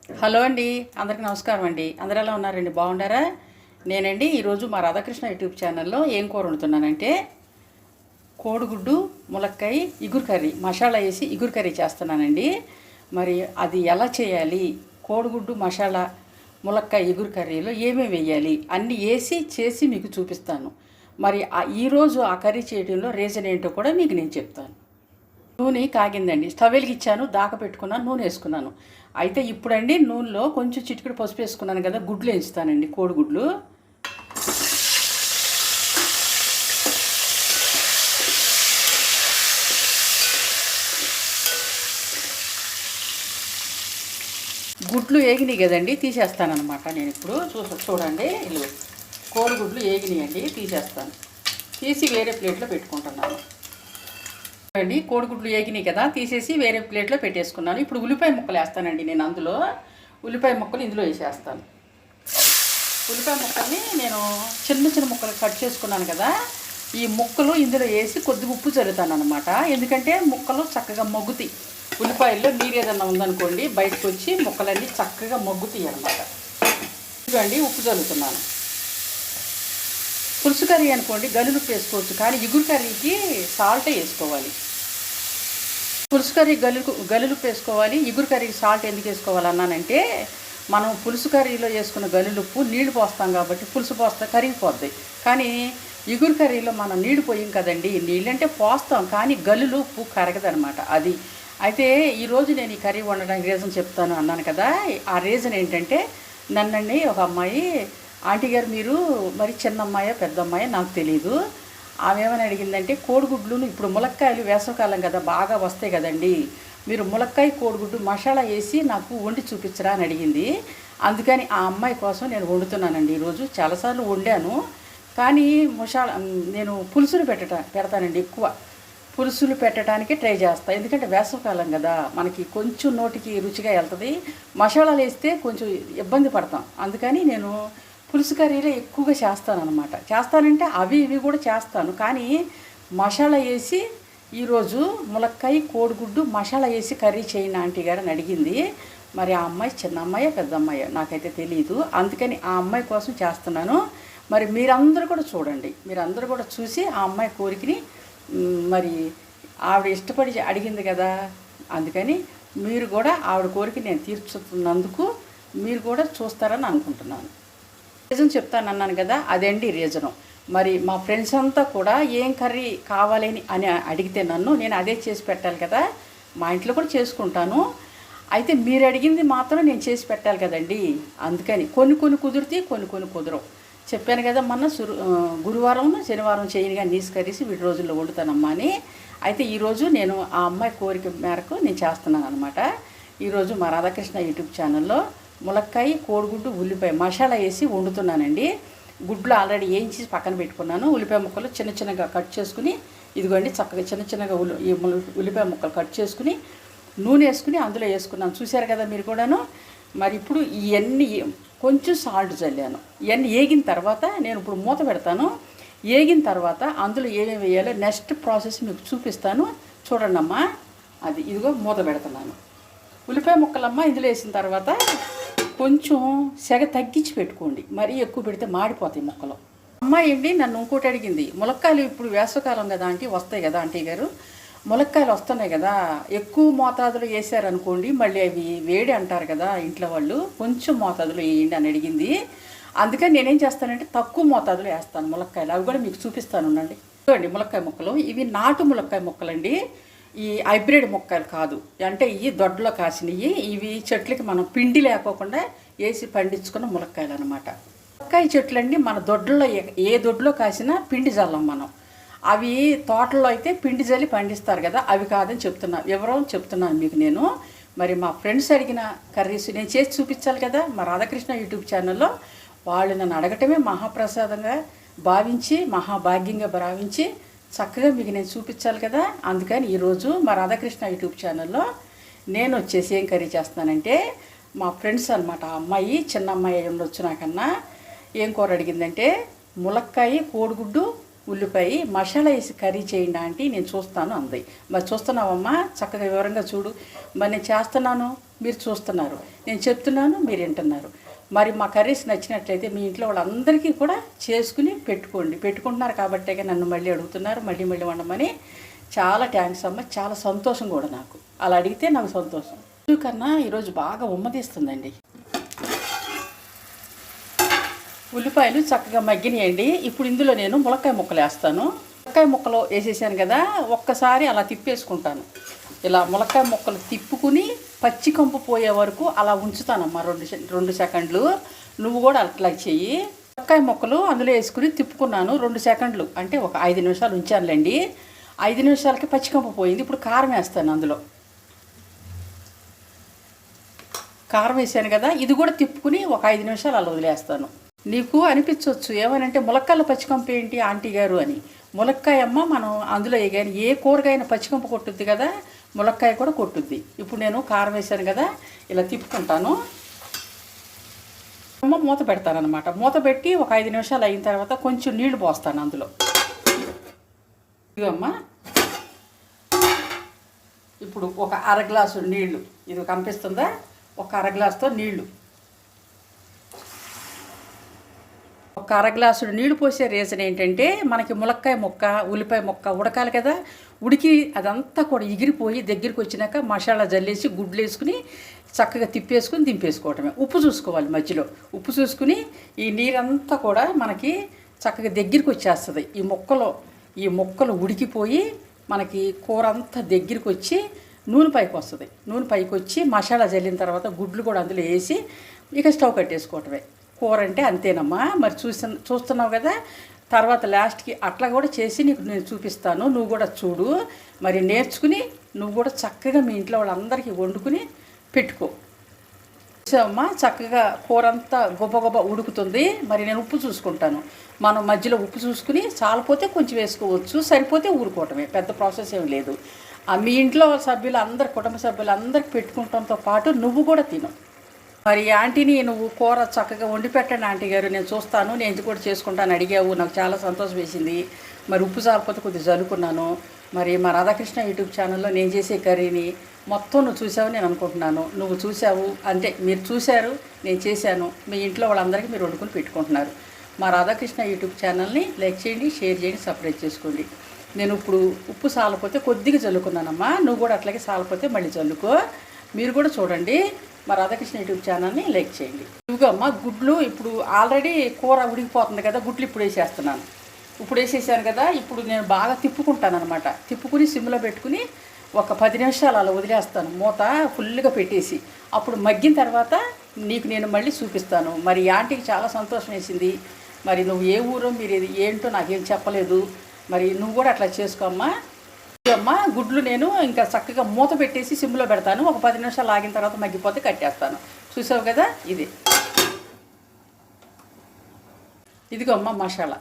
Hello అండి, అందరికీ నమస్కారం అండి. అందరూ ఎలా ఉన్నారండి? బాగుండారా? నేనండి ఈరోజు మా రాధాకృష్ణ యూట్యూబ్ ఛానల్లో ఏం కూర వండుతున్నానంటే కోడిగుడ్డు ములక్కాయ ఇగురు కర్రీ మసాలా వేసి ఇగురు కర్రీ చేస్తున్నానండి. మరి అది ఎలా చేయాలి, కోడిగుడ్డు మసాలా ములక్కాయ ఇగురు కర్రీలో ఏమేమి వేయాలి అన్నీ వేసి చేసి మీకు చూపిస్తాను. మరి ఈరోజు ఆ కర్రీ చేయడంలో రీజన్ ఏంటో కూడా మీకు నేను చెప్తాను. నూనె కాగిందండి, స్టవ్ వెలిగించాను, దాక పెట్టుకున్నాను, నూనె వేసుకున్నాను. అయితే ఇప్పుడండి నూనెలో కొంచెం చిటికెడు పసుపు వేసుకున్నాను కదా, గుడ్లు వేయించుతానండి. కోడిగుడ్లు గుడ్లు ఏగినాయి కదండి, తీసేస్తానమాట. నేను ఇప్పుడు చూడండి, ఇల్లు కోడిగుడ్లు ఏగినాయండి, తీసేస్తాను. తీసి వేరే ప్లేట్లో పెట్టుకుంటున్నాను అండి. కోడిగుడ్లు ఏగినాయి కదా, తీసేసి వేరే ప్లేట్లో పెట్టేసుకున్నాను. ఇప్పుడు ఉల్లిపాయ ముక్కలు వేస్తానండి. నేను అందులో ఉల్లిపాయ ముక్కలు ఇందులో వేసేస్తాను. ఉల్లిపాయ ముక్కల్ని నేను చిన్న చిన్న ముక్కలు కట్ చేసుకున్నాను కదా, ఈ ముక్కలు ఇందులో వేసి కొద్దిగా ఉప్పు చల్లుతాను అనమాట. ఎందుకంటే ముక్కలు చక్కగా మగ్గుతాయి. ఉల్లిపాయల్లో నీరు ఏదన్నా ఉందనుకోండి బయటకు వచ్చి ముక్కలన్నీ చక్కగా మగ్గుతాయి అనమాట. ఇదిగోండి ఉప్పు చల్లుతున్నాను. పులుసు కర్రీ అనుకోండి గల్లులుప్పు వేసుకోవచ్చు, కానీ ఇగురు కర్రీకి సాల్టే వేసుకోవాలి. పులుసు కర్రీ గల్లులుప్పు వేసుకోవాలి, ఇగురు కర్రీకి సాల్ట్ ఎందుకు వేసుకోవాలన్నానంటే మనం పులుసు కర్రీలో వేసుకున్న గల్లులుప్పు నీళ్లు పోస్తాం కాబట్టి పులుసు పోస్తే కరిగిపోద్ది. కానీ ఇగురు కర్రీలో మనం నీళ్లు పోయాం కదండి, నీళ్ళంటే పోస్తాం కానీ గల్లులుప్పు కరగదనమాట. అది అయితే ఈరోజు నేను ఈ కర్రీ వండడానికి రీజన్ చెప్తాను అన్నాను కదా. ఆ రీజన్ ఏంటంటే నన్నండి ఒక అమ్మాయి, ఆంటీ గారు మీరు మరి చిన్న అమ్మాయో పెద్ద అమ్మాయో నాకు తెలీదు, ఆమె ఏమని అడిగిందంటే కోడిగుడ్లు ఇప్పుడు ములక్కాయలు వేసవకాలం కదా బాగా వస్తాయి కదండి, మీరు ములక్కాయ కోడిగుడ్డు మసాలా వేసి నాకు వండి చూపించరా అని అడిగింది. అందుకని ఆ అమ్మాయి కోసం నేను వండుతున్నానండి. ఈరోజు చాలాసార్లు వండాను, కానీ నేను పులుసులు పెడతానండి. ఎక్కువ పులుసులు పెట్టడానికి ట్రై చేస్తాను, ఎందుకంటే వేసవకాలం కదా మనకి కొంచెం నోటికి రుచిగా వెళ్తుంది. మసాలాలు వేస్తే కొంచెం ఇబ్బంది పడతాం, అందుకని నేను పులుసు కర్రీలో ఎక్కువగా చేస్తానన్నమాట. చేస్తానంటే అవి ఇవి కూడా చేస్తాను, కానీ మసాలా వేసి ఈరోజు ములక్కాయ కోడిగుడ్డు మసాలా వేసి కర్రీ చేయండి ఆంటీ గారు అని అడిగింది. మరి ఆ అమ్మాయి చిన్న అమ్మాయో పెద్ద అమ్మాయో నాకైతే తెలియదు, అందుకని ఆ అమ్మాయి కోసం చేస్తున్నాను. మరి మీరందరూ కూడా చూడండి, మీరందరూ కూడా చూసి ఆ అమ్మాయి కోరికని, మరి ఆవిడ ఇష్టపడి అడిగింది కదా, అందుకని మీరు కూడా ఆవిడ కోరిక నేను తీర్చుతున్నందుకు మీరు కూడా చూస్తారని అనుకుంటున్నాను. రీజన్ చెప్తాను అన్నాను కదా, అదండి రీజను. మరి మా ఫ్రెండ్స్ అంతా కూడా ఏం కర్రీ కావాలని అని అడిగితే నేను అదే చేసి పెట్టాలి కదా, మా ఇంట్లో కూడా చేసుకుంటాను. అయితే మీరు అడిగింది మాత్రం నేను చేసి పెట్టాలి కదండి, అందుకని కొన్ని కుదిరితే కొన్ని కుదరవు. చెప్పాను కదా మొన్న గురువారం శనివారం చేయనిగా నీసు కర్రీసి వీటి రోజుల్లో వండుతానమ్మా అని. అయితే ఈరోజు నేను ఆ అమ్మాయి కోరిక మేరకు నేను చేస్తున్నాను అనమాట. ఈరోజు మా రాధాకృష్ణ యూట్యూబ్ ఛానల్లో ములక్కాయ కోడిగుడ్డు ఉల్లిపాయ మసాలా వేసి వండుతున్నానండి. గుడ్లు ఆల్రెడీ వేయించి పక్కన పెట్టుకున్నాను. ఉల్లిపాయ ముక్కలు చిన్న చిన్నగా కట్ చేసుకుని, ఇదిగోండి చక్కగా చిన్న చిన్నగా ఉల్లిపాయ ముక్కలు కట్ చేసుకుని నూనె వేసుకుని అందులో వేసుకున్నాను. చూశారు కదా మీరు కూడాను. మరి ఇప్పుడు ఇవన్నీ కొంచెం సాల్ట్ చల్లాను. ఇవన్నీ వేగిన తర్వాత నేను ఇప్పుడు మూత పెడతాను. వేగిన తర్వాత అందులో ఏమేమి వేయాలో నెక్స్ట్ ప్రాసెస్ మీకు చూపిస్తాను, చూడండి అమ్మా. అది ఇదిగో మూత పెడుతున్నాను. ఉల్లిపాయ ముక్కలమ్మ ఇందులో వేసిన తర్వాత కొంచెం సెగ తగ్గించి పెట్టుకోండి, మరీ ఎక్కువ పెడితే మాడిపోతాయి ముక్కలు. అమ్మాయి ఏంటి నన్ను ఇంకోటి అడిగింది, ములక్కాయలు ఇప్పుడు వేసవకాలం కదా ఆంటీ వస్తాయి కదా ఆంటీ గారు, ములక్కాయలు వస్తున్నాయి కదా ఎక్కువ మోతాదులో వేసారనుకోండి మళ్ళీ అవి వేడి అంటారు కదా ఇంట్లో వాళ్ళు, కొంచెం మోతాదులో వేయండి అని అడిగింది. అందుకని నేనేం చేస్తానంటే తక్కువ మోతాదులో వేస్తాను ములక్కాయలు. అవి కూడా మీకు చూపిస్తాను ఉండండి. చూడండి ములక్కాయ ముక్కలు, ఇవి నాటు ములక్కాయ ముక్కలండి, ఈ హైబ్రిడ్ మొక్కలు కాదు. అంటే ఇవి దొడ్లో కాసినవి, ఇవి చెట్లకి మనం పిండి లేకోకుండా వేసి పండించుకున్న ములక్కాయలు అనమాట. ములక్కాయ చెట్లండి మన దొడ్లో ఏ దొడ్లో కాసినా పిండి జల్లం మనం. అవి తోటల్లో అయితే పిండి జల్లి పండిస్తారు కదా, అవి కాదని చెప్తున్నాను మీకు నేను. మరి మా ఫ్రెండ్స్ అడిగిన కర్రీస్ నేను చేసి చూపించాలి కదా మా రాధాకృష్ణ యూట్యూబ్ ఛానల్లో. వాళ్ళు నన్ను అడగటమే మహాప్రసాదంగా భావించి, మహాభాగ్యంగా భావించి చక్కగా మీకు నేను చూపించాలి కదా. అందుకని ఈరోజు మా రాధాకృష్ణ యూట్యూబ్ ఛానల్లో నేను వచ్చేసి ఏం కర్రీ చేస్తున్నానంటే, మా ఫ్రెండ్స్ అనమాట, ఆ అమ్మాయి చిన్న అమ్మాయి ఉండొచ్చు నాకన్నా, ఏం కూర అడిగిందంటే ములక్కాయ కోడిగుడ్డు ఉల్లిపాయ మసాలా వేసి కర్రీ చేయండి అంటే నేను చూస్తాను అంది. మరి చూస్తున్నావమ్మా, చక్కగా వివరంగా చూడు. మరి నేను చేస్తున్నాను, మీరు చూస్తున్నారు, నేను చెప్తున్నాను, మీరు వింటున్నారు. మరి మా కర్రీస్ నచ్చినట్లయితే మీ ఇంట్లో వాళ్ళందరికీ కూడా చేసుకుని పెట్టుకుంటున్నారు కాబట్టే నన్ను మళ్ళీ అడుగుతున్నారు, మళ్ళీ మళ్ళీ వండమని. చాలా థ్యాంక్స్ అమ్మ, చాలా సంతోషం కూడా నాకు. అలా అడిగితే నాకు సంతోషం. కన్నా ఈరోజు బాగా ఉమ్మదీస్తుందండి. ఉల్లిపాయలు చక్కగా మగ్గినాయండి. ఇప్పుడు ఇందులో నేను ములక్కాయ ముక్కలు వేస్తాను. ములక్కాయ ముక్కలు వేసేసాను కదా, ఒక్కసారి అలా తిప్పేసుకుంటాను. ఇలా ములక్కాయ ముక్కలు తిప్పుకుని పచ్చి కంపు పోయే వరకు అలా ఉంచుతానమ్మా, 2 సెకండ్లు. నువ్వు కూడా అట్లా చెయ్యి. ములక్కాయ ముక్కలు అందులో వేసుకుని తిప్పుకున్నాను 2 సెకండ్లు, అంటే ఒక 5 నిమిషాలు ఉంచానులేండి. 5 నిమిషాలకి పచ్చి కంపు పోయింది. ఇప్పుడు కారం వేస్తాను. అందులో కారం వేసాను కదా, ఇది కూడా తిప్పుకుని ఒక 5 నిమిషాలు అలా వదిలేస్తాను. నీకు అనిపించవచ్చు ఏమనంటే ములక్కాయల పచ్చికంపు ఏంటి ఆంటీ గారు అని. ములక్కాయ అమ్మ మనం అందులో కానీ ఏ కూరగాయన పచ్చికంపు కొట్టుద్ది కదా, ములక్కాయ కూడా కొట్టుద్ది. ఇప్పుడు నేను కారం వేసాను కదా, ఇలా తిప్పుకుంటాను. అమ్మ మూత పెడతాను అనమాట. మూత పెట్టి ఒక 5 నిమిషాలు అయిన తర్వాత కొంచెం నీళ్లు పోస్తాను అందులో. ఇదమ్మా, ఇప్పుడు ఒక 1/2 గ్లాసు నీళ్లు, ఇది కనిపిస్తుందా, ఒక 1/2 గ్లాసుతో నీళ్లు. ఒక 1/2 గ్లాసుడు నీళ్లు పోసే రీజన్ ఏంటంటే మనకి ములక్కాయ ముక్క ఉల్లిపాయ ముక్క ఉడకాలి కదా. ఉడికి అదంతా కూడా ఎగిరిపోయి దగ్గరికి వచ్చినాక మసాలా జల్లేసి గుడ్లు వేసుకుని చక్కగా తిప్పేసుకుని దింపేసుకోవటమే. ఉప్పు చూసుకోవాలి, మధ్యలో ఉప్పు చూసుకుని ఈ నీరంతా కూడా మనకి చక్కగా దగ్గరికి వచ్చేస్తుంది. ఈ ముక్కలు ఉడికిపోయి మనకి కూర అంతా దగ్గరికి వచ్చి నూనె పైకి వస్తుంది. నూనె పైకి వచ్చి మసాలా జల్లిన తర్వాత గుడ్లు కూడా అందులో వేసి ఇక స్టవ్ కట్టేసుకోవటమే. కూర అంటే అంతేనమ్మా. మరి చూస్తున్నావు కదా. తర్వాత లాస్ట్కి అట్లా కూడా చేసి నీకు నేను చూపిస్తాను, నువ్వు కూడా చూడు. మరి నేర్చుకుని నువ్వు కూడా చక్కగా మీ ఇంట్లో వాళ్ళందరికీ వండుకుని పెట్టుకో. చూసావమ్మా, చక్కగా కూర అంతా గొప్ప ఉడుకుతుంది. మరి నేను ఉప్పు చూసుకుంటాను. మనం మధ్యలో ఉప్పు చూసుకుని చాలిపోతే కొంచెం వేసుకోవచ్చు, సరిపోతే ఊరుకోవటమే, పెద్ద ప్రాసెస్ ఏం లేదు. మీ ఇంట్లో సభ్యులు కుటుంబ సభ్యులందరికీ పెట్టుకుంటాంతో పాటు నువ్వు కూడా తిను. మరి ఆంటీని నువ్వు కూర చక్కగా వండి పెట్టండి ఆంటీ గారు, నేను చూస్తాను, నేను ఇది కూడా చేసుకుంటాను అడిగావు, నాకు చాలా సంతోషం వేసింది. మరి ఉప్పు సారిపోతే కొద్దిగా జల్లుకున్నాను. మరి మా రాధాకృష్ణ యూట్యూబ్ ఛానల్లో నేను చేసే కర్రీని మొత్తం నువ్వు చూసావు నేను అనుకుంటున్నాను. నువ్వు చూసావు అంటే మీరు చూశారు, నేను చేశాను. మీ ఇంట్లో వాళ్ళందరికీ మీరు వండుకొని పెట్టుకుంటున్నారు. మా రాధాకృష్ణ యూట్యూబ్ ఛానల్ని లైక్ చేయండి, షేర్ చేయండి, సబ్స్క్రైబ్ చేసుకోండి. నేను ఇప్పుడు ఉప్పు సాలపోతే కొద్దిగా చల్లుకున్నానమ్మా, నువ్వు కూడా అట్లాగే సాలపోతే మళ్ళీ చల్లుకో. మీరు కూడా చూడండి, మా రాధాకృష్ణ యూట్యూబ్ ఛానల్ని లైక్ చేయండి. ఇదిగో అమ్మ గుడ్లు, ఇప్పుడు ఆల్రెడీ కూర ఉడికిపోతుంది కదా, గుడ్లు ఇప్పుడు వేసేస్తున్నాను. ఇప్పుడు వేసేసాను కదా, ఇప్పుడు నేను బాగా తిప్పుకుంటాను అనమాట. తిప్పుకుని సిమ్లో పెట్టుకుని ఒక 10 నిమిషాలు అలా వదిలేస్తాను, మూత ఫుల్గా పెట్టేసి. అప్పుడు మగ్గిన తర్వాత నీకు నేను మళ్ళీ చూపిస్తాను. మరి ఆంటీకి చాలా సంతోషం వేసింది. మరి నువ్వు ఏ ఊరో మీరు ఏంటో నాకేం చెప్పలేదు. మరి నువ్వు కూడా అట్లా చేసుకోమ్మా. అమ్మ గుడ్లు నేను ఇంకా చక్కగా మూత పెట్టేసి సిమ్లో పెడతాను. ఒక 10 నిమిషాలు ఆగిన తర్వాత మగ్గిపోతే కట్టేస్తాను. చూసావు కదా, ఇదిగో అమ్మ మసాలా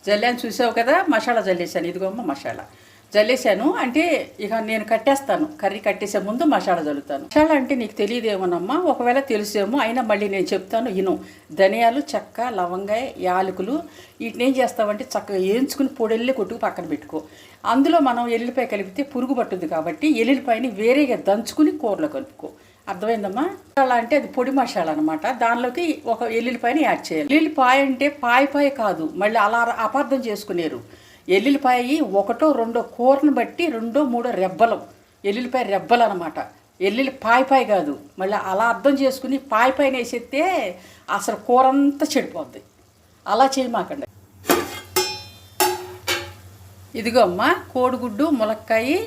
జల్లాను. చూసావు కదా, మసాలా జల్లేసాను. ఇదిగో అమ్మ మసాలా జల్లేసాను. అంటే ఇక నేను కట్టేస్తాను, కర్రీ కట్టేసే ముందు మసాలా జల్లుతాను. మసాలా అంటే నీకు తెలియదేమోనమ్మా, ఒకవేళ తెలిసేమో, అయినా మళ్ళీ నేను చెప్తాను ఇను. ధనియాలు, చెక్క, లవంగాయ, యాలకులు వీటిని ఏం చేస్తావంటే చక్కగా వేయించుకుని పొడెల్లి కొట్టుకు పక్కన పెట్టుకో. అందులో మనం ఎల్లుల్లిపాయ కలిపితే పురుగు పట్టుద్ది కాబట్టి ఎల్లుల్లిపాయని వేరేగా దంచుకుని కూరలో కలుపుకో. అర్థమైందమ్మా. మసాలా అంటే అది పొడి మసాలా అనమాట. దానిలోకి ఒక ఎల్లుల్లిపాయని యాడ్ చేయాలి. ఎల్లుల్లిపాయ అంటే పాయ కాదు, మళ్ళీ అలా అపార్థం చేసుకునేరు. ఎల్లుల్లిపాయ 1, 2 కూరను బట్టి 2, 3 రెబ్బలు, ఎల్లుల్లిపాయ రెబ్బలు అనమాట. పాయ కాదు, మళ్ళీ అలా అర్థం చేసుకుని పాయన వేసేస్తే అసలు కూర అంతా చెడిపోద్ది. అలా చేయమాకండి. ఇదిగో అమ్మ కోడిగుడ్డు ములక్కాయ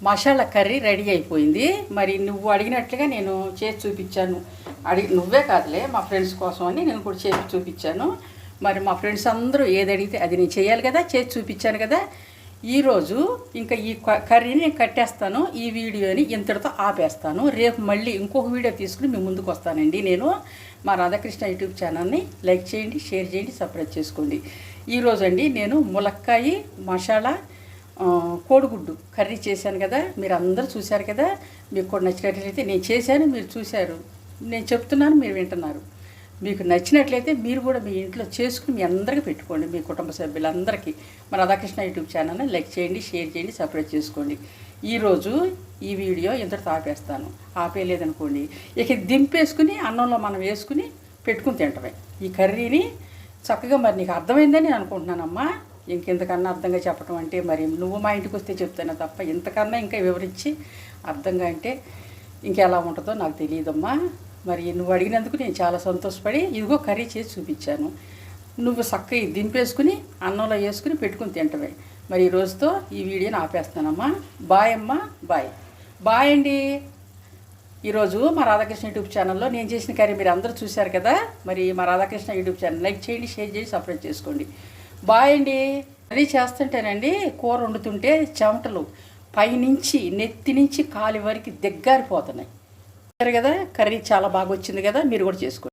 మసాలా కర్రీ రెడీ అయిపోయింది. మరి నువ్వు అడిగినట్లుగా నేను చేసి చూపించాను. నువ్వే కాదులే, మా ఫ్రెండ్స్ కోసం అని నేను కూడా చేసి చూపించాను. మరి మా ఫ్రెండ్స్ అందరూ ఏది అడిగితే అది నేను చేయాలి కదా, చేసి చూపించాను కదా. ఈరోజు ఇంకా ఈ కర్రీని నేను కట్టేస్తాను. ఈ వీడియోని ఇంతటితో ఆపేస్తాను. రేపు మళ్ళీ ఇంకొక వీడియో తీసుకుని మీ ముందుకు వస్తానండి. నేను మా రాధాకృష్ణ యూట్యూబ్ ఛానల్ని లైక్ చేయండి, షేర్ చేయండి, సబ్స్క్రైబ్ చేసుకోండి. ఈరోజు అండి నేను ములక్కాయ మసాలా కోడిగుడ్డు కర్రీ చేశాను కదా, మీరు అందరూ చూశారు కదా. మీకు కూడా నచ్చినట్లయితే నేను చేశాను, మీరు చూశారు, నేను చెప్తున్నాను, మీరు వింటున్నారు. మీకు నచ్చినట్లయితే మీరు కూడా మీ ఇంట్లో చేసుకుని మీ అందరికీ పెట్టుకోండి, మీ కుటుంబ సభ్యులందరికీ. మన రాధాకృష్ణ యూట్యూబ్ ఛానల్ని లైక్ చేయండి, షేర్ చేయండి, సబ్స్క్రైబ్ చేసుకోండి. ఈరోజు ఈ వీడియో ఇంతటితో ఆపేస్తాను. ఆపేయలేదనుకోండి ఇక దింపేసుకుని అన్నంలో మనం వేసుకుని పెట్టుకుని తింటమే ఈ కర్రీని. చక్కగా మరి నీకు అర్థమైందని నేను అనుకుంటున్నానమ్మా. ఇంకెంతకన్నా అర్థంగా చెప్పడం అంటే మరి నువ్వు మా ఇంటికి వస్తే చెప్తాను తప్ప ఇంతకన్నా ఇంకా వివరించి అర్థంగా అంటే ఇంకెలా ఉంటుందో నాకు తెలియదమ్మా. మరి నువ్వు అడిగినందుకు నేను చాలా సంతోషపడి ఇదిగో కర్రీ చేసి చూపించాను. నువ్వు చక్కగా దింపేసుకుని అన్నంలో వేసుకుని పెట్టుకుని తింటవే. మరి ఈ రోజుతో ఈ వీడియోని ఆపేస్తానమ్మా. బాయ్ అమ్మా, బాయ్. బాయ్ అండి. ఈరోజు మా రాధాకృష్ణ యూట్యూబ్ ఛానల్లో నేను చేసిన కర్రీ మీరు అందరూ చూశారు కదా. మరి మా రాధాకృష్ణ యూట్యూబ్ ఛానల్ లైక్ చేయండి, షేర్ చేయండి, సబ్స్క్రైబ్ చేసుకోండి. బాయ్ అండి. కర్రీ చేస్తుంటేనండి కూర వండుతుంటే చెమటలు పైనుంచి నెత్తి నుంచి కాలి వరకు దగ్గారిపోతున్నాయి. సరే కదా, కర్రీ చాలా బాగా వచ్చింది కదా, మీరు కూడా చేసుకోండి.